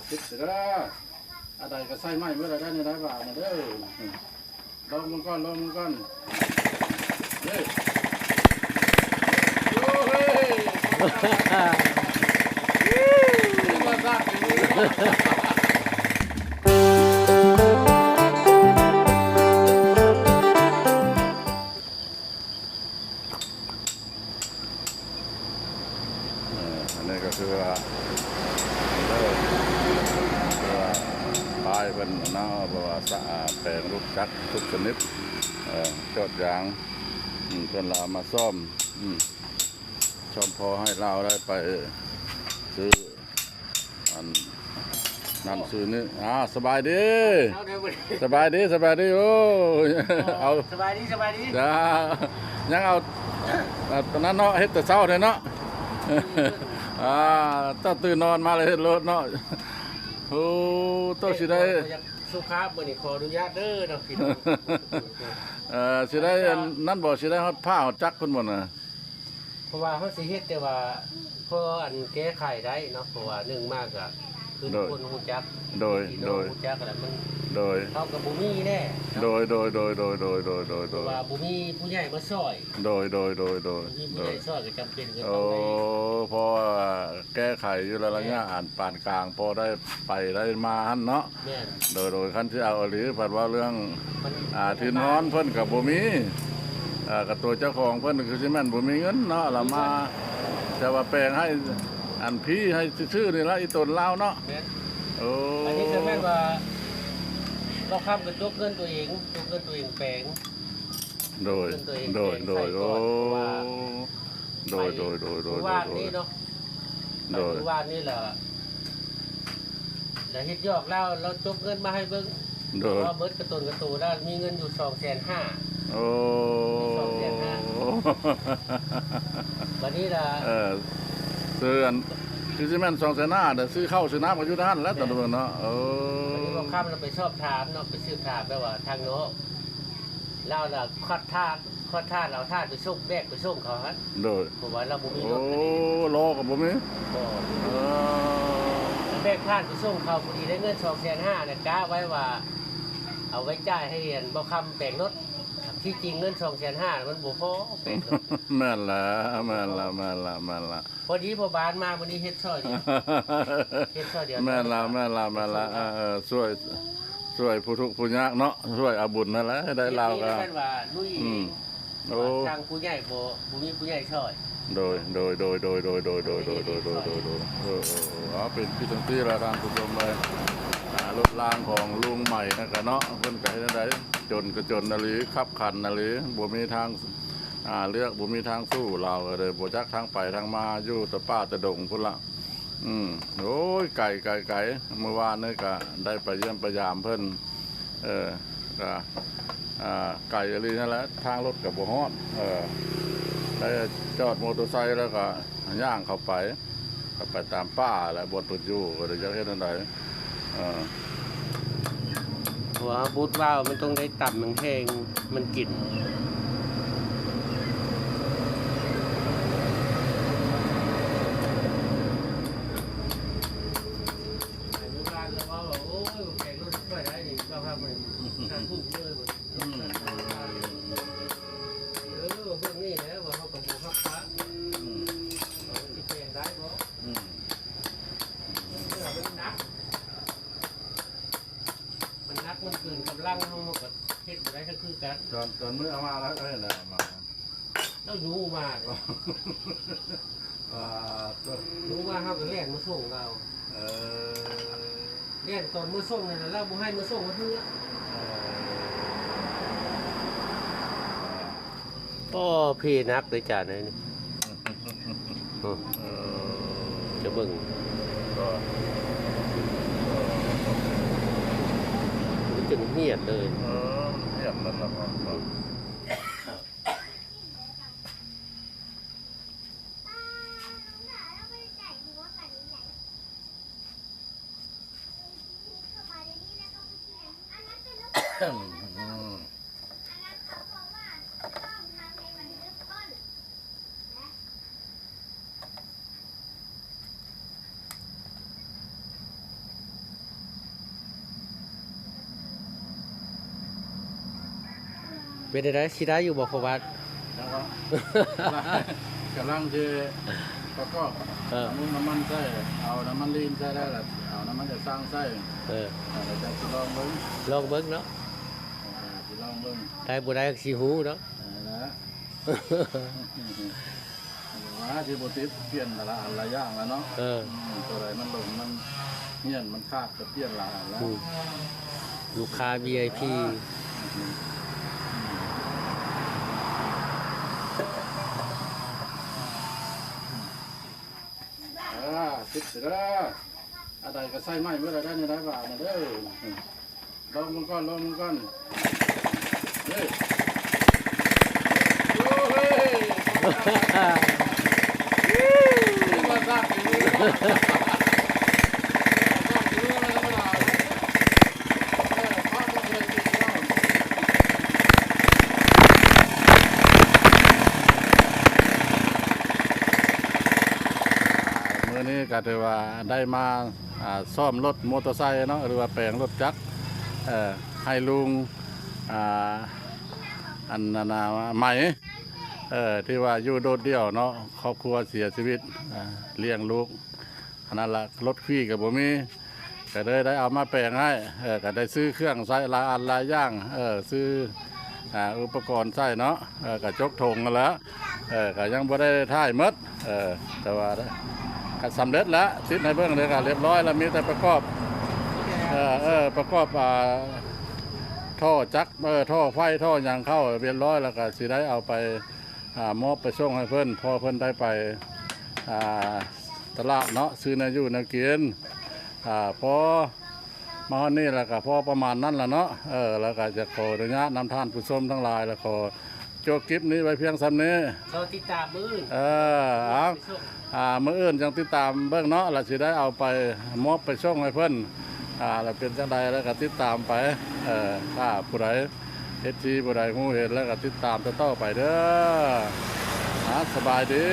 ติดเด้ออะไรก็ใส่ไม้เมื่อไรได้ในได้บ่านะเด้อลองมันก่อนลองมันก่อนเฮ้ยโอ้เฮ้ยมาซะอันนี้ก็คือว่าปลายเป็นน้าเพราะว่าสะอาดแปลงรูปจักรทุกชนิดจอดยางเพื่อนเรามาซ่อมชอมพอให้เราได้ไปซื้ออันนั่นซื้อนี่สบายดีสบายดีสบายดีโอ้เอาสบายดีสบายดี จ้ายังเอาตอนนั้นเนาะเฮ็ดแต่เช้าเลยเนาะต้องตื่นนอนมาเลยเฮ็ดรถเนาะโอ้ต้องสิได้สุภาพมื้อนี้ขออนุญาตเด้อเนาะพี่น้องสิได้นั่นบ่สิได้ฮอดผ้าฮอดจักรพุ่นบ่น่ะเพราะว่าเฮาสิเฮ็ดแต่ว่าพออันแก้ไขได้เนาะเพราะว่า1มากก็คือคนฮู้จักโดยฮู้จักแล้วมันโดยเฮาก็บ่มีแน่โดยว่าบ่มีผู้ใหญ่มาช่วยโดยมีผู้ใหญ่ช่วยก็จำเป็นก็ต้องได้พอแก้ไขอยู่แล้วระยะอ่านปานกลางพอได้ไปได้มาหั่นเนาะแม่นโดยคันที่เอาหรือเพิ่นว่าเรื่องที่นอนเพิ่นก็บ่มีกับตัวเจ้าของเพิ่นคือสิแม่นบ่มีเงินเนาะละมาแต่ว่าแปลงให้อันพี่ให้ชื่อนี่ละอีตนลาวเนาะอันนี้คือแม่นว่าเราค้ำกับยกเงินตัวเองยกเงินตัวเองแปลงโดยว่านี่เนาะโดยว่านี่แหละแล้วเฮ็ดยอกแล้วเราจกเงินมาให้เบิ่งว่าเบิดกระตูแล้วมีเงินอยู่250,000โอ้วันนี้ล่ะซื้ออันคือสิแม่น200,000แต่ซื้อข้าวซื้อน้ำก็อยู่ด้านแล้วตอนนั้นเนาะวันนี้เราข้ามเราไปชอบถามเนาะไปซื้อถามแปลว่าทางโน้เราล่ะคอดท่าเราท่าไปส่งแบกไปส่งเขาฮะโดยบอกว่าเราบ่มีรถรอกับบ่มีแบกท่าไปส่งเขาพอดีได้เงิน250,000เนี่ยกะไว้ว่าเอาไว้จ่ายให้เรียนบ่คำแต่งรถที่จริงเงิน250,000มันบ่พอเป็นแม่นละพอดีพอบานมาวันนี้เฮ็ดซอยเดียวแม่นละช่วยผู้ทุกข์ผู้ยากเนาะช่วยอาบุญนั่นแหละได้เราก็ว่าลุยทางผู้ใหญ่บ่มีผู้ใหญ่ช่วยโดยเป็นพี่ทั้งที่ละทางผู้ชมเลยรถรางของลุงใหม่นะครับเนาะเพิ่นก็ให้ได้จนกระจนนาลีขับขันนาลีบ่มีทางเลือกบ่มีทางสู้เราเลยบ่จักทางไปทางมาอยู่ตะป้าตะดงพุ่นละโอ้ยไก่เมื่อวานนี่ก็ได้ไปเยี่ยมพยายามเพิ่นก็ไก่อะไรนั่นแหละทางรถกับบ่ฮอดได้จอดมอเตอร์ไซค์แล้วก็ย่างเข้าไปตามป้าและบนตุดอยู่ก็เลยจะเฮ็ดจังไดหัวบูดว่าวมันต้องได้ต่ำมันแห้งมันกลิ่นเบื้องนี้แล้วว่าเขากำลังพักฟ้าที่แปลงได้บ่มันนักมันเกินกำลังเขาก็เฮ็ดได้ก็คือกันตอนเมื่อเอามาแล้วนี่แหละมาแล้วรู้มารู้มาเขาก็เรียกมาส่งเราเรียกตอนมือส่งนี่แหละเราบ่ให้มือส่งมาเพื่อก็พี่นักเลยจ่าไหนนี่จะเบิ่งมันจะเหียดเลยเหียดมันละ เป็นได้สิได้อยู่บ่พอวัด แล้วก็ กำลังที่ประกอบ เออ น้ำมันใส่เอาน้ำมันลีนใส่ได้ละเอาน้ำมันจะสร้างใส่ เออ เราจะลองเบิ้ง ลองเบิ่งเนาะ จะลองเบิ้ง ได้บ่ได้ก็สิฮู้เนาะ นะว่าที่บติดเปลี่ยนละอันละอย่างแล้วเนาะ เออ ตัวไหนมันหลงมันเงี้ยนมันขาดจะเปลี่ยนละอันแล้ว อืมลูกค้า VIP ติดเด้ออะไรก็ใส่ไม้เมื่อไรได้ในได้บ่านะเด้อลองมันก่อนลองมันก่อนเฮ้ยโอ้เฮ้ยนี่มาสร้างอยู่นี่มาสร้างอยู่นี่แล้วมาพ่อมาเลยติดแล้ว มื่อนี้ก็ถือว่าได้มาซ่อมรถมอเตอร์ไซค์เนาะหรือว่าแปลงรถจักรให้ลุงอันนานาใหม่ที่ว่าอยู่โดดเดี่ยวเนาะครอบครัวเสียชีวิตเลี้ยงลูกขนาดละรถขี้กับบ่มีก็เลยได้เอามาแปลงให้ก็ได้ซื้อเครื่องใช้หลายอันหลายอย่างซื้ออุปกรณ์ใช้เนาะก็จกถงกันแล้วก็ยังบ่ได้ท่ายหมดแต่ว่าก็สำเร็จแล้วติดในเบื้องเลยก็เรียบร้อยแล้วมีแต่ประกอบประกอบท่อจักรท่อไฟท่ออย่างเข้าเรียบร้อยแล้วก็สิได้เอาไปมอบไปส่งให้เพิ่นพอเพิ่นได้ไปตลาดเนาะซื้อเนื้ออยู่เนื้อกินพอมาวันนี้แล้วก็พอประมาณนั้นละเนาะแล้วก็จะขออนุญาตนำท่านผู้ชมทั้งหลายแล้วขอโจบคลิปนี้ไว้เพียงซ้ำนี้ เราติดตามมื้อ เอา มื้ออื่นจังติดตามเบิ่งเนาะแล้วสิได้เอาไปมอบไปส่งให้เพิ่นแล้วเป็นจังใดแล้วก็ติดตามไปถ้าผู้ใดเฮ็ดที่ผู้ใดฮู้เห็นแล้วก็ติดตามต่อๆไปเด้อสบายดี